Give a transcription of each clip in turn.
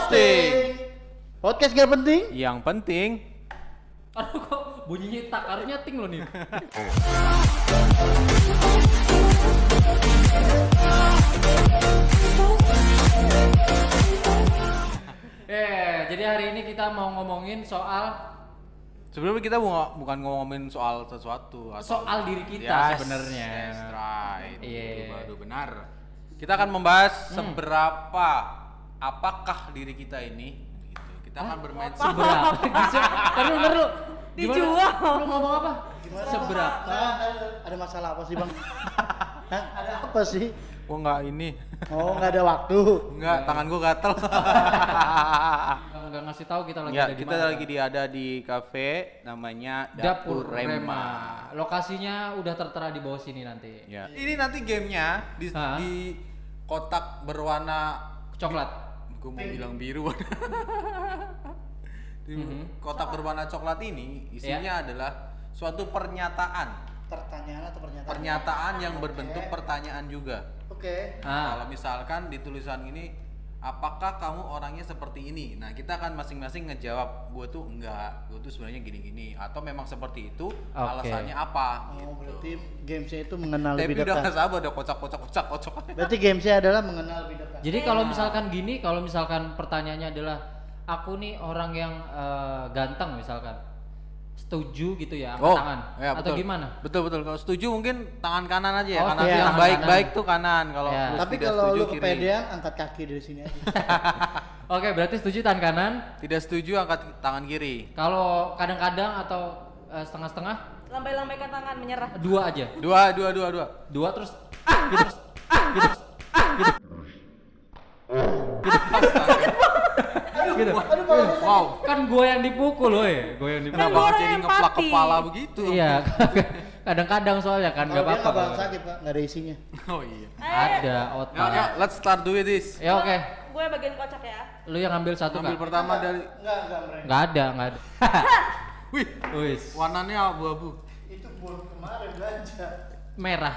Roasting. Podcast gak penting? Yang penting. Aduh kok bunyinya tak, harusnya ting loh nih. Jadi hari ini kita mau ngomongin soal Sebelumnya kita bukan ngomongin soal sesuatu atau soal diri kita sebenarnya. Yes, right. Iya. Itu baru benar. Kita akan membahas seberapa apakah diri kita ini gitu. Kita akan bermain Seberapa? Taruh. Dijual. Lu ngomong apa? Seberapa? Ada masalah apa sih bang? Hah? Ada apa sih? Oh enggak ini. Oh nggak ada waktu. Enggak, tangan gua gatel. Enggak ngasih tahu kita lagi Ya, ada di kita mana. lagi ada di kafe namanya Dapur Rema. Lokasinya udah tertera di bawah sini nanti. Ya. Ini nanti gamenya Hah? di kotak berwarna Coklat. gue mau bilang biru. Di kotak berwarna coklat ini isinya adalah suatu pernyataan. Pertanyaan atau pernyataan? Pernyataan yang berbentuk pertanyaan juga. Oke. Kalau misalkan di tulisan ini, apakah kamu orangnya seperti ini? Nah, kita akan masing-masing ngejawab, gue tuh enggak, gue tuh sebenarnya gini-gini, atau memang seperti itu, alasannya apa? Oh gitu. berarti gamesnya itu mengenal Tapi lebih udah dekat. nggak sabar, udah kocak. Berarti gamesnya adalah mengenal lebih dekat. Jadi kalau misalkan gini, kalau misalkan pertanyaannya adalah aku nih orang yang ganteng misalkan, setuju gitu ya angkat tangan ya, atau betul. gimana? Betul. Kalau setuju mungkin tangan kanan aja ya, Oh, karena iya, yang tangan baik-baik kanan. tuh kanan. Kalau Ya. lu Tapi tidak kalau setuju lu kiri. kepedean angkat kaki dari sini aja. Oke, berarti setuju tangan kanan. Tidak setuju angkat tangan kiri. Kalau kadang-kadang atau setengah-setengah, Lambai-lambaikan tangan menyerah. dua aja. Dua. Terus gitu. Gitu. Wow. Kan gue yang dipukul loh ya, gue yang dipukul. Kenapa gua orang jadi yang ngeplak empati. kepala begitu? Iya, kadang-kadang soalnya kan nggak Kalau dia apa-apa. nggak bakal sakit pak, nggak ada isinya. Oh iya. Ada Ya, otak. let's start do this. Ya oke, Gue bagian kocak ya. lu yang ambil satu Ambil kan? pertama dari Enggak mereka. Nggak ada. Wih, Wis, warnanya abu-abu. Itu baru kemarin belanja. merah.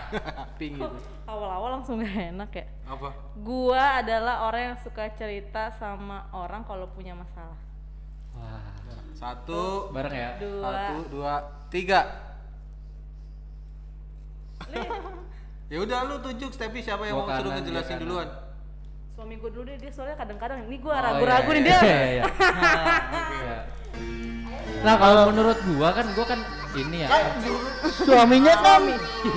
Pink gitu. Awal-awal langsung gak enak ya. Apa? Gua adalah orang yang suka cerita sama orang kalau punya masalah. Wah, Satu, bareng ya. Dua. 1, 2, 3. Ya udah lu tunjuk Stepi siapa yang Gua mau suruh kanan, ngejelasin dia duluan. Suami gue dulu deh, dia soalnya kadang-kadang ini gue Oh, ragu-ragu iya, nih iya, dia. iya, iya. Iya. Nah kalau menurut gua kan ini ya. Suaminya kan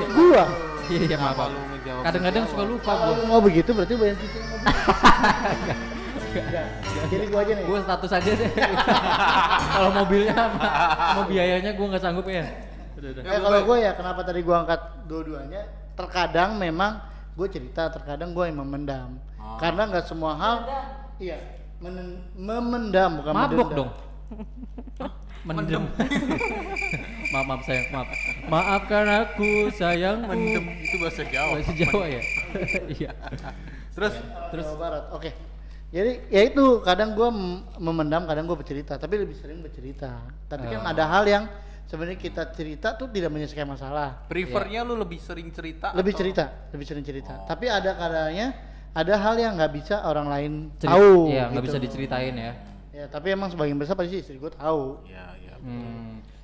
gua. Iya maaf. Kenapa lu ngejawab Kadang-kadang sejauh? suka lupa Kalau gua. mau begitu berarti bayar situ. Enggak. Jadi gua aja nih. Gua status aja deh. Kalau mobilnya sama biayanya gua nggak sanggup ya. Udah. Kalau gue ya kenapa tadi gue angkat dua-duanya? Terkadang memang gue cerita, terkadang gue yang memendam. Karena nggak semua hal, iya, memendam bukan Mabok mendendam. dong. Mendem. maaf sayang, maaf. Maafkan aku sayangku. Mendem itu bahasa Jawa. Bahasa Jawa ya. Iya. Terus Terus Jawa Barat, oke. Jadi ya itu kadang gue memendam, kadang gue bercerita, tapi lebih sering bercerita. Tapi kan ada hal yang sebenarnya kita cerita tuh tidak menyelesaikan masalah. prefernya lu lebih sering cerita? Lebih atau- cerita, lebih sering cerita. Tapi ada kadangnya ada hal yang nggak bisa orang lain Cerita- tahu. Iya, nggak gitu. bisa diceritain ya. Ya tapi emang sebagian besar pasti istri gue tahu. Iya.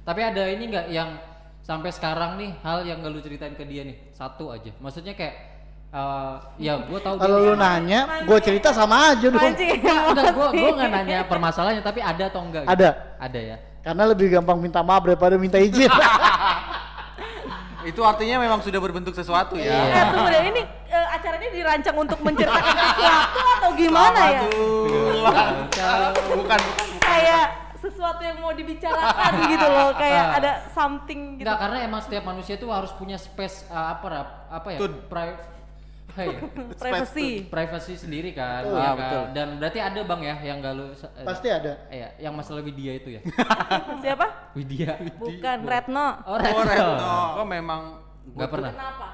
Tapi ada ini nggak yang sampai sekarang nih hal yang gak lu ceritain ke dia nih, satu aja. Maksudnya kayak ya gue tahu Kalau lu nanya, gue cerita sama aja dong. Mancing enggak, gue emosi. nggak nanya permasalahannya, tapi ada atau enggak? gitu? Ada. Ada ya. Karena lebih gampang minta maaf daripada minta izin. Itu artinya memang sudah berbentuk sesuatu ya. Iya. Tunggu deh, ini acara ini dirancang untuk menceritakan sesuatu atau gimana ya? Bukan. Kayak sesuatu yang mau dibicarakan gitu loh, kayak ada something gitu. Enggak, karena emang setiap manusia tuh harus punya space apa ya? Tun. Privacy. Sendiri kan. Betul. Iya Ah, kan? betul. Dan berarti ada Bang ya yang gak lu Pasti ada. Iya, yang masalah Widya itu ya. Siapa? Widya. Bukan Retno. Oh, Oh, Retno. Retno. Kok memang gua Nggak tuh pernah. Kenapa?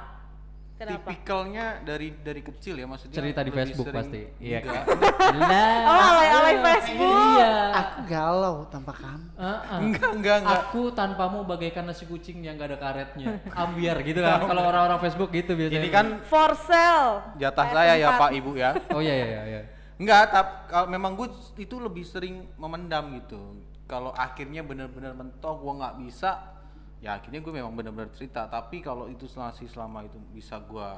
Kenapa? tipikalnya dari kecil ya, maksudnya Cerita di lebih Facebook sering- pasti. Iya Enggak. kan. Lah. Oh, alay-alay Facebook. Iya. Aku galau tanpa kamu. Enggak. Aku tanpamu bagaikan nasi kucing yang gak ada karetnya. Ambiar gitu kan. Kalau orang-orang Facebook gitu biasanya. Ini kan For sale. jatah saya ya PS4. Pak Ibu ya. Oh iya. Enggak, tapi kalau memang gue itu lebih sering memendam gitu. Kalau akhirnya benar-benar mentok gue nggak bisa, ya akhirnya gue memang benar-benar cerita. Tapi kalau itu selama itu bisa gue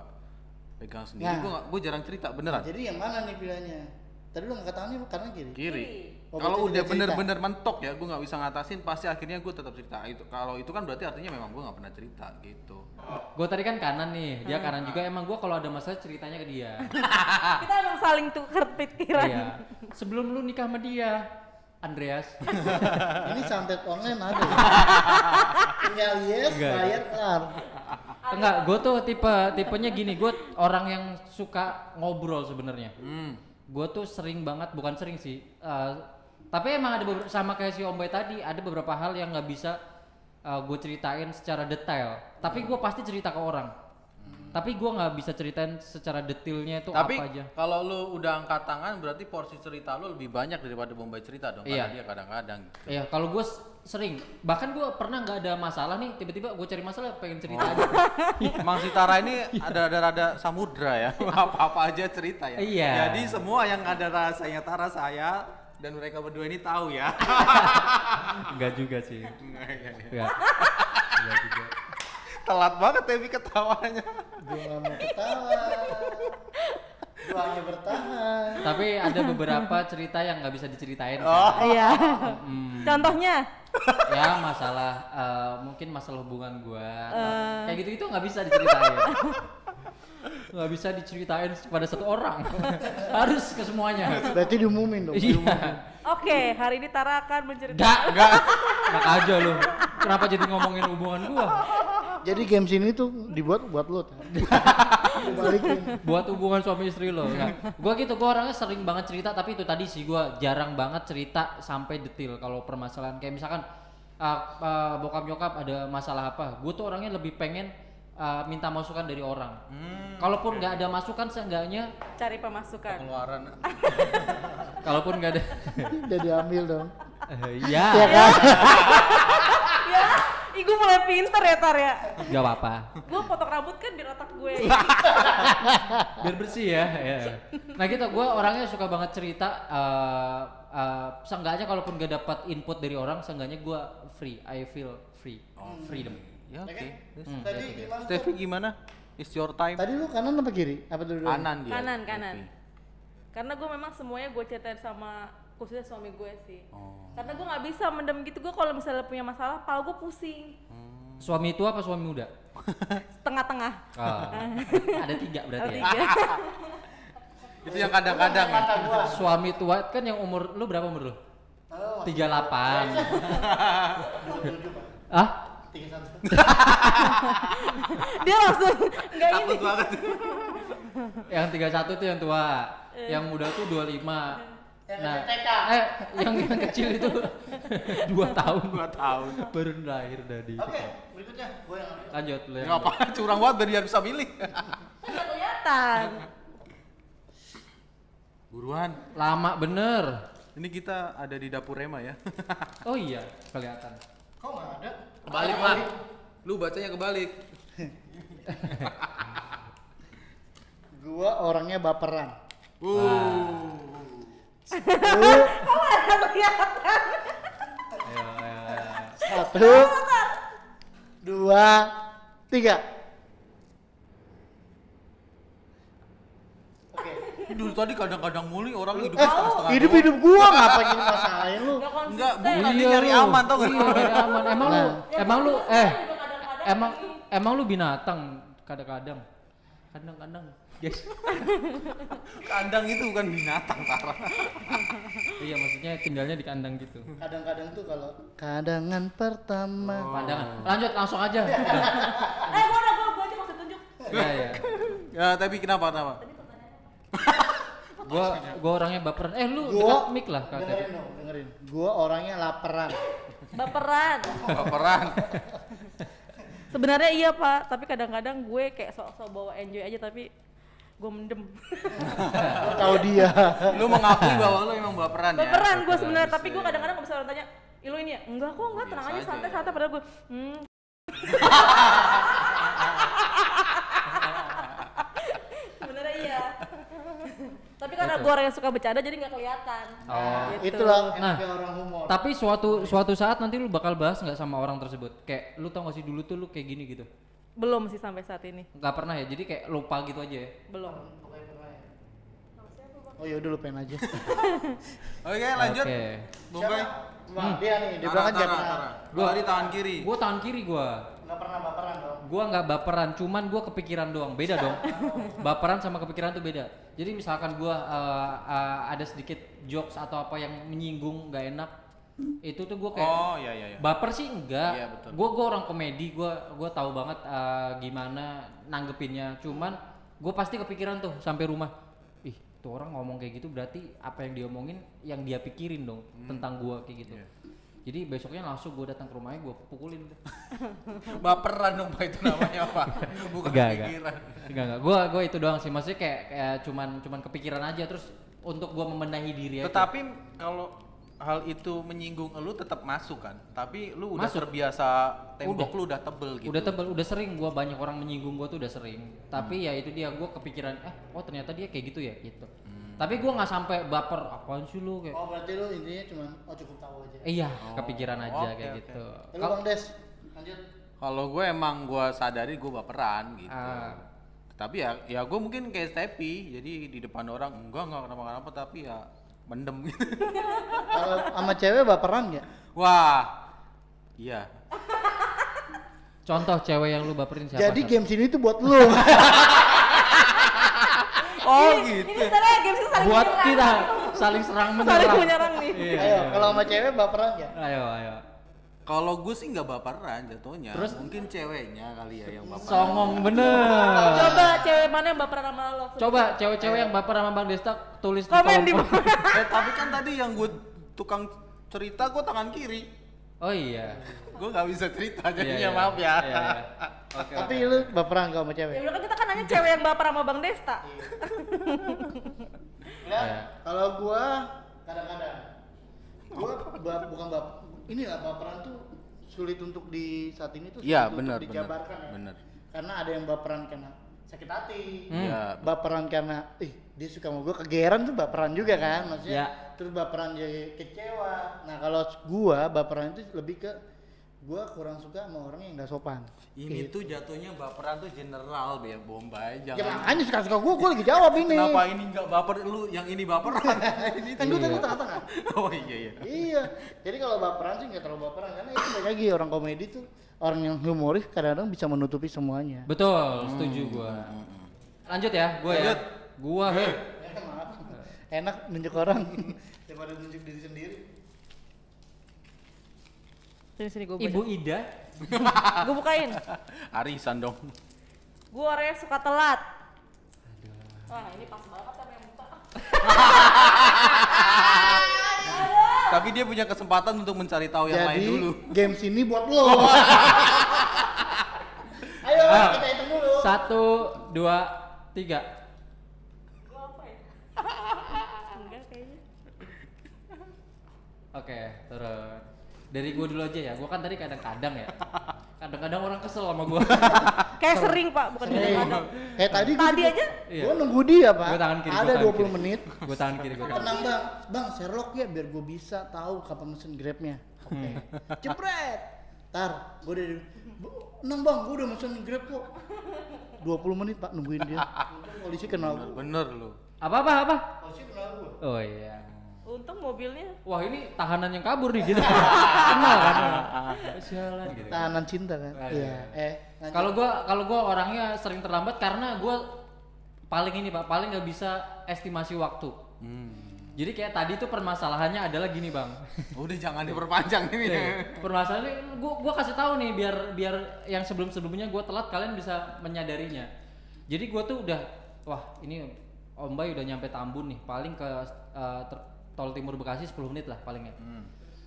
pegang sendiri, Nah. gue jarang cerita beneran. Jadi yang mana nih pilihannya? Tadi lu ngangkat tangannya kanan kiri. Kiri. Oh, Kalau berarti udah udah bener-bener mentok ya, gue nggak bisa ngatasin, pasti akhirnya gue tetap cerita. Itu kalau itu kan berarti artinya memang gue nggak pernah cerita gitu. Gue tadi kan kanan nih, dia kanan juga. Emang gue kalau ada masalah ceritanya ke dia. Kita emang saling tukar pikiran. Iya. Sebelum lu nikah sama dia, Andreas. Ini santet online ada. Ya? Tinggal yes, Enggak. bayar kelar. Enggak, gue tuh tipenya gini, gue orang yang suka ngobrol sebenarnya. Gue tuh sering banget, bukan sering sih, tapi emang ada sama kayak si Om Boy tadi, ada beberapa hal yang nggak bisa gue ceritain secara detail. Tapi gue pasti cerita ke orang. Tapi gue nggak bisa ceritain secara detailnya itu Tapi apa aja. kalau lu udah angkat tangan berarti porsi cerita lu lebih banyak daripada Bombay cerita dong. Iya. Karena dia kadang-kadang gitu. Iya, kalau gue sering, bahkan gue pernah nggak ada masalah nih, tiba-tiba gue cari masalah pengen cerita aja. Emang si Tara ini ada samudra ya, apa-apa aja cerita ya. Iya. Jadi semua yang ada rasanya Tara saya dan mereka berdua ini tahu ya. Enggak juga sih. Enggak. Enggak juga. Telat banget tapi ketawanya. Gue gak mau ketawa. Gue hanya bertahan. Tapi ada beberapa cerita yang nggak bisa diceritain. Iya. Mm. Contohnya? Ya masalah mungkin masalah hubungan gua kayak gitu itu nggak bisa diceritain. Nggak bisa diceritain pada satu orang. Harus ke semuanya. Berarti diumumin dong. Iya. Oke, hari ini Tara akan menceritakan. Enggak. Enak aja lu. Kenapa jadi ngomongin hubungan gua? Jadi games ini tuh dibuat buat lo. Dibalikin. Buat hubungan suami istri lo. Gua gitu, gua orangnya sering banget cerita, tapi itu tadi sih gua jarang banget cerita sampai detail kalau permasalahan kayak misalkan bokap nyokap ada masalah apa, gua tuh orangnya lebih pengen minta masukan dari orang. Kalaupun nggak ada masukan, seenggaknya Cari pemasukan. Pengeluaran. kalaupun nggak ada, Udah diambil dong. ya Iya kan? Ya, gue mulai pinter ya Tar ya. nggak apa-apa, Gue potong rambut kan biar otak gue. biar bersih ya. Ya. Nah gitu, gua orangnya suka banget cerita. Seenggaknya kalaupun nggak dapat input dari orang, seenggaknya gua free, I feel free, freedom. Ya oke. Tadi gimana? Steffi gimana? It's your time. Tadi lu kanan apa kiri? Apa dulu? Kanan dia. Kanan. Oke. Karena gue memang semuanya gue ceritain sama khususnya suami gue sih. Oh. Karena gue nggak bisa mendem gitu. Gue kalau misalnya punya masalah, kepala gue pusing. Suami tua apa suami muda? Tengah-tengah. Oh, ada 3 berarti ya. Tiga. Itu yang kadang-kadang ya. Suami tua kan yang umur lu berapa umur lu? 38. Ah? Dia langsung nggak ini. Takut banget. Yang 31 tuh yang tua. Yang muda tuh 25. Nah, yang kecil itu 2 tahun. 2 tahun. Baru lahir dari. Oke, berikutnya gue yang ambil. Lanjut lu yang. Enggak apa, curang banget biar dia bisa milih. Nggak kelihatan. Buruan. Lama bener. Ini kita ada di dapur Rema ya. Oh iya, kelihatan. Kok nggak ada? Kebalik lah. Lu bacanya kebalik. Gua orangnya baperan. Nggak kelihatan. Ayo, ayo, ayo. 1, 2, 3. Oke. Dulu tadi kadang-kadang muli orang hidupnya setengah-setengah. Hidup gua ngapain ini masalahin lu? Nggak konsisten. Enggak, bukan dia Iya, nyari lu. aman tau gak? Iya, nyari aman. Emang lu, Ya, emang lu, konsisten juga kadang-kadang emang lu binatang kadang-kadang. Kadang-kadang. Guys. Kandang itu bukan binatang, Tara. Iya, maksudnya tinggalnya di kandang gitu. Kadang-kadang tuh kalau kadangan pertama. Pandangan. Lanjut langsung aja. Udah. Gue aja maksud tunjuk. Ya, ya. Ya, tapi kenapa? Gua orangnya baperan. Lu Gua dekat mic lah Kak. dengerin dong, dengerin. Gua orangnya laparan. Baperan. Baperan. Sebenarnya iya Pak, tapi kadang-kadang gue kayak sok-sok bawa enjoy aja tapi gue mendem. Gua tahu dia. Lu mengakui bahwa lu emang baperan ya? Baperan gue sebenarnya, Bisa tapi gue ya. kadang-kadang kalau misalnya tanya, lu ini ya? Enggak kok, enggak, tenang aja, Biasa aja santai-santai, padahal gue, sebenarnya iya. Tapi karena Gitu. gue orang yang suka bercanda jadi nggak kelihatan. Oh. Gitu. Itulah Nah, enaknya orang humor. Tapi suatu saat nanti lu bakal bahas nggak sama orang tersebut? Kayak lu tau gak sih dulu tuh lu kayak gini gitu? Belum sih sampai saat ini. Nggak pernah ya? Jadi kayak lupa gitu aja ya? Belum. Oh ya udah lupain aja. Oke, lanjut. Oke. Bombay. Bang, dia nih, dia bilang kan jangan pernah. Gua di tangan kiri. Gua tangan kiri gua. Nggak pernah baperan dong. Gua nggak baperan, cuman gua kepikiran doang. Beda dong. Baperan sama kepikiran tuh beda. Jadi misalkan gua ada sedikit jokes atau apa yang menyinggung nggak enak, itu tuh gua kayak Oh, iya. baper sih enggak. Iya, betul. Gua orang komedi, gua tahu banget gimana nanggepinnya. Cuman gua pasti kepikiran tuh sampai rumah. Ih, tuh orang ngomong kayak gitu berarti apa yang dia omongin yang dia pikirin dong tentang gua kayak gitu. Iya. Jadi besoknya langsung gua datang ke rumahnya gua pukulin tuh. Baperan dong, Pak, itu namanya apa? Bukan pikiran. Enggak. Gua itu doang sih. Maksudnya kayak cuman kepikiran aja terus untuk gua membenahi diri aja. Tetapi kalau hal itu menyinggung lu tetap masuk kan? Tapi lu udah Masuk. terbiasa, tembok lu udah tebel gitu. Udah tebel, udah sering gua banyak orang menyinggung gua tuh udah sering. Tapi ya itu dia gua kepikiran oh ternyata dia kayak gitu ya gitu. Tapi gua nggak sampai baper apaan sih lu kayak. Oh berarti lu intinya cuman cukup tahu aja. Iya, kepikiran aja oke, kayak oke. gitu. Lu Bang Des, lanjut. Kalau gue emang gue sadari gue baperan gitu. Ah. Tapi ya gue mungkin kayak Stepi, jadi di depan orang enggak kenapa-kenapa tapi ya mendem gitu. Kalau sama cewek baperan nggak? Wah, iya. Contoh cewek yang lu baperin siapa? Jadi Sat? game sini tuh buat lu. Oh Ini gitu. sebenarnya games itu saling Buat menyerang. kita saling serang menyerang. Saling menyerang nih. Iya. Ayo, kalau sama cewek baperan nggak? Ayo. Kalau gue sih nggak baperan jatuhnya. Terus? Mungkin ceweknya kali ya yang baperan. Songong bener. Coba cewek mana yang baperan sama lo? Coba cewek-cewek yang baper sama Bang Desta tulis Komen di kolom bawah. Tapi kan tadi yang gue tukang cerita gue tangan kiri. Oh iya. Gue nggak bisa cerita jadinya Iya. maaf ya. Iya. Oke. Tapi lu baperan kalau sama cewek? Ya udah kan kita kan nanya cewek yang baper sama Bang Desta. Ya, Iya. kalau gua kadang-kadang bukan ini lah baperan tuh sulit untuk di saat ini tuh Iya, sulit benar, untuk dijabarkan ya. benar. Karena ada yang baperan karena sakit hati. Iya. Baperan karena dia suka sama gua, kegeeran tuh baperan juga kan maksudnya. Ya. Terus baperan jadi kecewa. Nah, kalau gua baperan itu lebih ke gua kurang suka sama orang yang nggak sopan. Ini tuh jatuhnya baperan tuh general biar Bombay Ya jangan. makanya suka-suka gua lagi jawab ini. Kenapa ini nggak baper lu yang ini baperan? Ini Kan gua tadi tengah-tengah. Oh iya. Iya, jadi kalau baperan sih nggak terlalu baperan karena itu balik lagi orang komedi tuh orang yang humoris kadang-kadang bisa menutupi semuanya. Betul, setuju gua. Lanjut ya, gua ya. Lanjut. Gua Maaf, enak nunjuk orang daripada nunjuk diri sendiri. Sini gue Ibu Ida. Gue bukain. Arisan dong. Gue orangnya suka telat. Wah ini pas banget sama yang buka. Tapi dia punya kesempatan untuk mencari tahu yang lain Jadi dulu. games ini buat lo. Ayo kita hitung dulu. 1, 2, 3. Gue apa ya? Enggak kayaknya. Oke, turun. Dari gua dulu aja ya. Gua kan tadi kadang-kadang ya. Kadang-kadang orang kesel sama gua. Kayak sering pak, bukan kadang-kadang. Tadi Tadi aja Iya. Gua nunggu dia pak. Gua tangan kiri, Ada gua tangan 20 kiri. menit. Gua tangan kiri gua. Tenang bang, Sherlock ya biar gue bisa tahu kapan mesen grabnya. Oke. Jepret. Tar, gue udah tenang bang, gue udah mesen grab kok. 20 menit pak nungguin dia. Polisi kenal gue. Bener lu. Apa? Polisi kenal gue. Oh iya. untung mobilnya. Wah ini tahanan yang kabur nih gitu. Kenal kan? Sialan gitu. Tahanan cinta kan. Aduh. Iya. Lanjut. Kalau gua orangnya sering terlambat karena gua paling ini Pak, paling nggak bisa estimasi waktu. Jadi kayak tadi tuh permasalahannya adalah gini Bang. Udah jangan diperpanjang ini. Permasalahannya gua kasih tahu nih biar yang sebelumnya gua telat kalian bisa menyadarinya. Jadi gua tuh udah wah ini Om Bay udah nyampe Tambun nih, paling ke Tol Timur Bekasi 10 menit lah palingnya.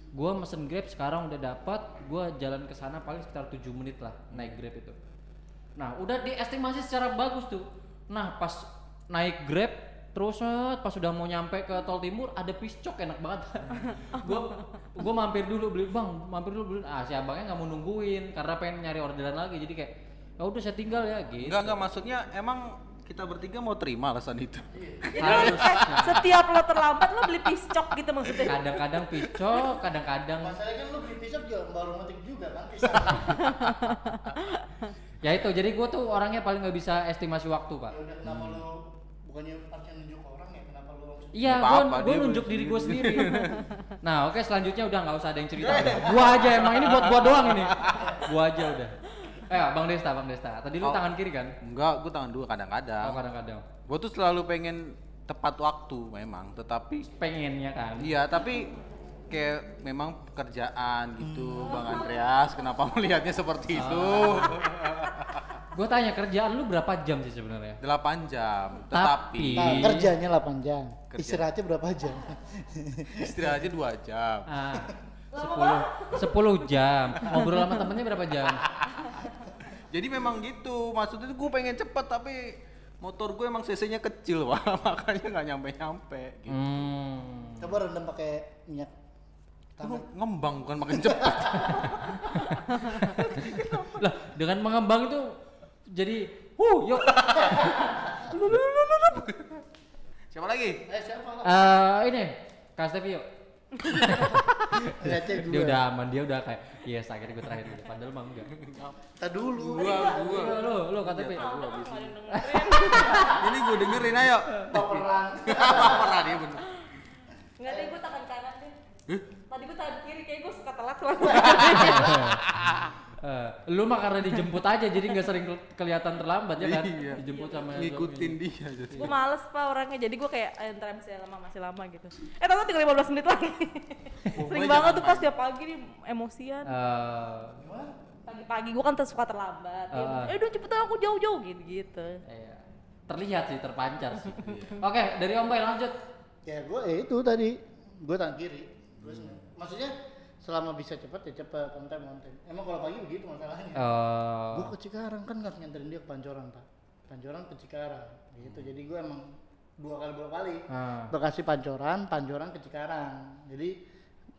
Gua mesen Grab sekarang udah dapat, gua jalan ke sana paling sekitar 7 menit lah naik Grab itu. Nah, udah diestimasi secara bagus tuh. Nah, pas naik Grab terus pas sudah mau nyampe ke Tol Timur ada piscok enak banget. gua mampir dulu beli, Bang, mampir dulu beli. Ah, si abangnya nggak mau nungguin karena pengen nyari orderan lagi. Jadi kayak ya udah saya tinggal ya gitu. Enggak maksudnya emang kita bertiga mau terima alasan itu. Harus. Setiap lo terlambat lo beli piscok gitu maksudnya. Kadang-kadang piscok, kadang-kadang Masalahnya kan lu beli pisau juga baru metik juga kan pisau. ya itu. Jadi gue tuh orangnya paling nggak bisa estimasi waktu, Pak. Ya udah kenapa lu bukannya harusnya nunjuk orang ya, kenapa lu langsung Iya, Nggak apa-apa, gue dia nunjuk boleh diri gue sendiri. sendiri. Nah, oke, selanjutnya udah nggak usah ada yang cerita. Udah. Gua aja emang ini buat gua doang ini. Gua aja udah. Bang Desta. Tadi lu Oh. tangan kiri kan? Enggak, gue tangan dua kadang-kadang. Oh, kadang-kadang. Gue tuh selalu pengen tepat waktu memang, tetapi Pengennya kan. iya, tapi kayak memang pekerjaan gitu, Bang Andreas. Kenapa melihatnya seperti itu? Gua tanya kerjaan lu berapa jam sih sebenarnya? 8 jam, Tapi- Nah, kerjanya 8 jam. Kerja. Istirahatnya berapa jam? istirahatnya 2 jam. 10 jam. Ngobrol sama temennya berapa jam? Jadi memang gitu, maksudnya tuh gue pengen cepet tapi motor gue emang cc-nya kecil, Wah. Makanya nggak nyampe-nyampe gitu. Coba rendam pakai minyak Lu tangan. ngembang bukan makin cepet. Lah, dengan mengembang itu jadi yuk. Siapa lagi? Siapa lah? Ini Kak Stevi yuk. Lihatnya Dia gua. udah aman, dia udah kayak yes akhirnya gue terakhir dulu. Padahal mah enggak. Tak dulu. Gua. Lu KTP. Iya, Ini gue dengerin, ayo. Baperan. Pernah dia bener. Enggak deh, gue tangan kanan deh. Tadi gue tangan kiri, kayak gue suka telat selalu. Lu mah karena dijemput aja jadi nggak sering kelihatan terlambat ya kan? Iya. Dijemput sama Ngikutin dia jadi. Gue males pak orangnya, jadi gue kayak ntar masih lama gitu. Tahu tinggal 15 menit lagi. Sering jangan banget tuh pas main. tiap pagi nih emosian. Pagi-pagi gue kan suka terlambat. Udah cepetan aku jauh-jauh gitu. Iya. Terlihat sih, terpancar sih. Oke, dari Om Bay lanjut. Ya gue itu tadi. Gue tangan kiri. Maksudnya selama bisa cepat ya cepat, on time. Emang kalau pagi begitu masalahnya. Gue ke Cikarang kan nggak nganterin dia ke Pancoran, Pak. Pancoran ke Cikarang gitu. Jadi gue emang dua kali. Bekasi Pancoran ke Cikarang. Jadi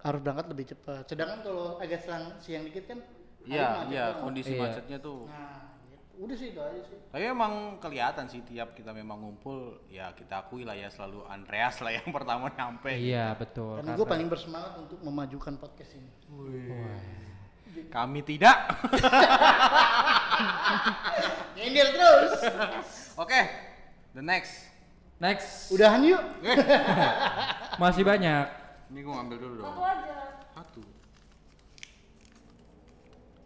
harus berangkat lebih cepat. Sedangkan kalau agak siang dikit kan Iya, macet iya, banget. kondisi Iya. macetnya tuh. Nah, gitu. Udah sih itu aja sih. Tapi emang kelihatan sih tiap kita memang ngumpul, ya kita akui lah ya selalu Andreas lah yang pertama nyampe. Iya, betul. Karena gue paling bersemangat untuk memajukan podcast ini. Kami tidak. Nyindir terus. Oke, the next. Next. Udahan yuk. Masih banyak. Ini gue ngambil dulu dong. Satu aja. Satu.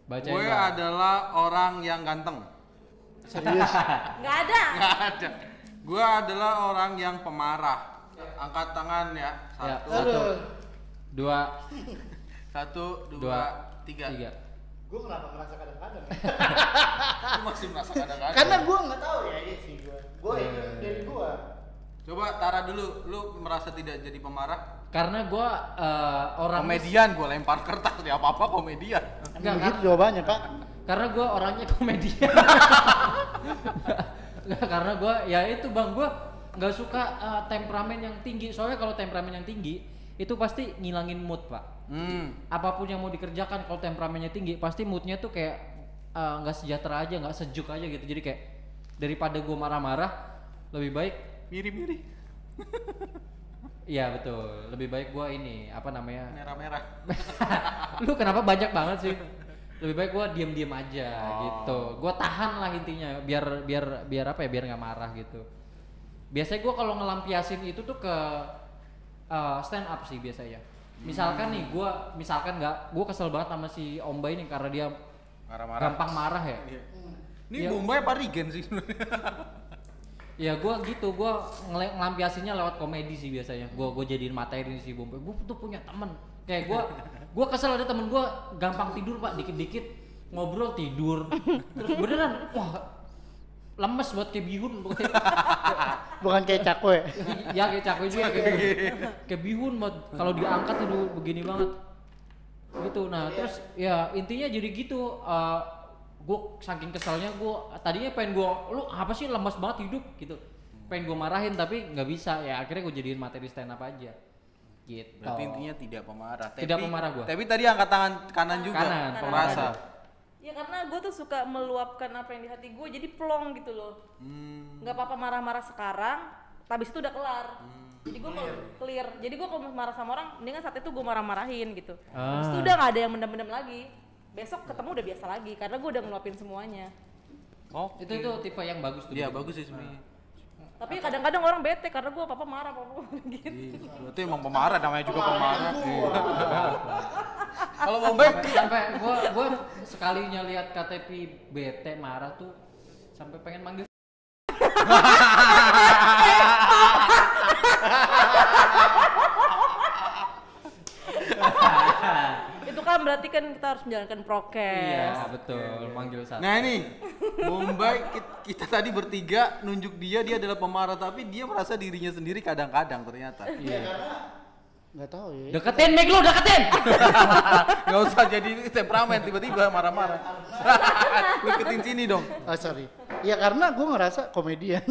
Bacain. Gue Bang. adalah orang yang ganteng. Serius. Nggak ada. Nggak ada. Gue adalah orang yang pemarah. Angkat tangan ya. Ya, Satu, 1 2 satu, Dua, dua, tiga. 3. Gue kenapa ngerasa kadang-kadang? Lu masih merasa kadang-kadang. Karena gue nggak tahu ya ini sih gue. Gue itu dari gue. Coba Tara dulu, lu merasa tidak jadi pemarah? Karena gua orang Komedian, gue lempar kertas, ya apa-apa komedian. Enggak, Begitu jawabannya Pak. karena gua orangnya komedian. Nggak, karena gua ya itu Bang, gua nggak suka temperamen yang tinggi. Soalnya kalau temperamen yang tinggi itu pasti ngilangin mood, Pak. Apapun yang mau dikerjakan kalau temperamennya tinggi pasti moodnya tuh kayak nggak sejahtera aja, nggak sejuk aja gitu. Jadi kayak daripada gua marah-marah lebih baik Miri-miri, iya betul, lebih baik gua ini apa namanya. merah-merah. Lu kenapa banyak banget sih? Lebih baik gua diem-diem aja gitu. Gua tahan lah intinya biar apa ya, biar nggak marah gitu. Biasanya gua kalau ngelampiasin itu tuh ke stand up sih biasanya. Misalkan nih gua gua kesel banget sama si Om Bay nih karena dia Marah-marah. gampang marah ya. Iya. Ini Iya. Bombay apa Regen sih sebenarnya? Ya gua gitu, gua ngelampiasinnya lewat komedi sih biasanya. Gua jadiin materi si Bombay. Gua tuh punya temen kayak gua kesel ada temen gua gampang tidur Pak, dikit-dikit ngobrol tidur. Terus beneran wah lemes buat kayak bihun pokoknya. Bukan kayak cakwe. Ya kayak cakwe juga kayak bihun buat kalau diangkat itu begini banget. Gitu. Nah, terus ya intinya jadi gitu. Gue saking keselnya tadinya pengen lu apa sih lemas banget hidup gitu, pengen gue marahin tapi nggak bisa ya, akhirnya gue jadiin materi stand up aja gitu. Berarti intinya tidak pemarah. Tidak pemarah gua. Tapi tadi angkat tangan kanan juga. Kanan, Pemerasa. Ya karena gue tuh suka meluapkan apa yang di hati gue, jadi plong gitu loh. Nggak apa-apa marah-marah sekarang, habis itu udah kelar. Jadi gue clear. Jadi gue kalau marah sama orang, mendingan saat itu gue marah-marahin gitu. Habis itu udah nggak ada yang mendem-mendem lagi. Besok ketemu udah biasa lagi, karena gue udah ngeluapin semuanya. Oh, Itu tipe yang bagus tuh. iya bagus sih sebenarnya. Tapi kadang-kadang orang bete karena gue apa-apa marah, apa-apa gitu. Iya, berarti emang pemarah, namanya juga pemarah. Kalau Bombay Sampai gua sekalinya lihat KTP bete marah tuh sampai pengen manggil. Itu kan berarti kan kita harus menjalankan prokes. Iya, betul, manggil satu. Nah ini, Bombay kita tadi bertiga nunjuk dia adalah pemarah, tapi dia merasa dirinya sendiri kadang-kadang ternyata. Iya. Nggak tahu ya. Deketin mic lu, deketin. Nggak usah jadi temperamen tiba-tiba marah-marah. Deketin sini dong. Oh sorry. Ya karena gue ngerasa komedian.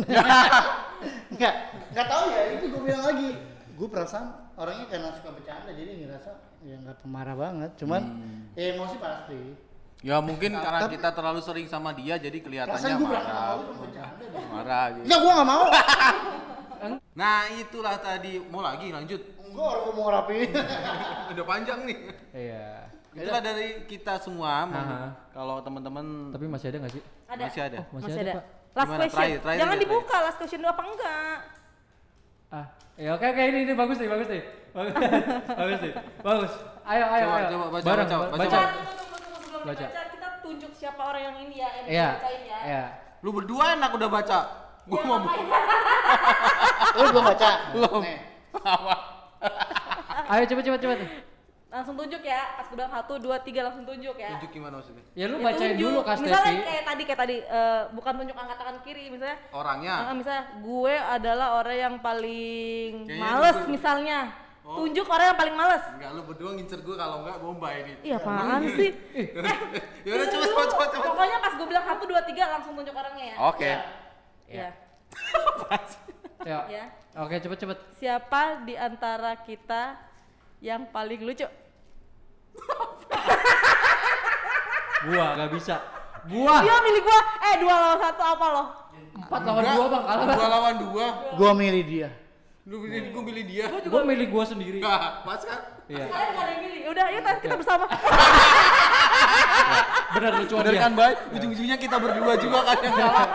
Nggak tahu ya. Itu gue bilang lagi. Gue perasaan orangnya karena suka bercanda jadi ngerasa ya nggak pemarah banget. Cuman ya emosi pasti. Ya mungkin karena kita terlalu sering sama dia jadi kelihatannya Perasaan gue marah. bercanda cuma bercanda deh. Marah gitu. Enggak, gue nggak mau. Nah itulah tadi, mau lagi lanjut. Enggak, orang gue mau ngerapiin. Udah panjang nih. Iya. Itulah dari kita semua. Aha. Kalau teman-teman Tapi masih ada nggak sih? Ada. masih ada. Oh, Masih ada. Pak. Last Gimana? question. Terakhir Jangan aja, dibuka last question dulu apa enggak? Ah, ya oke ini bagus nih. Bagus nih. Bagus. Ayo. Coba baca, Bareng, baca. Tunggu baca. sebelum Baca. dibaca kita tunjuk siapa orang yang ini ya yang Iya. dibacain ya. Iya. Lu berdua enak udah baca. Gua Ya, mau ngapain? Lu belum baca? Belum. Nih. apa? Ayo cepet. Langsung tunjuk ya. Pas gue bilang 1 2 3 langsung tunjuk ya. Tunjuk gimana maksudnya? Ya lu Ya, bacain tunjuk. dulu Kak Misalnya Stevi. kayak tadi bukan tunjuk angkat tangan kiri misalnya. Orangnya. Misalnya gue adalah orang yang paling Kayaknya males juga- misalnya. Oh. Tunjuk orang yang paling males. Enggak, lu berdua ngincer gua, kalau enggak Bombay nih. Iya apaan sih? Ya udah coba. Pokoknya pas gue bilang 1 2 3 langsung tunjuk orangnya ya. Oke. Iya. Ya. Ya. Oke, cepet. Siapa di antara kita yang paling lucu? Gua nggak bisa. Gua Dia milih gua. 2 lawan 1 apa lo? 4 lawan 2 bang, kalah bang. 2 lawan 2. Gue milih dia. Lu pilih dia. Gua milih gua sendiri. Enggak, pas kan? Iya. Kalian gak ada yang milih. Udah, yuk kita bersama. Bener lucuan Bener dia. kan, Bay? Ujung-ujungnya kita berdua juga kan yang kalah.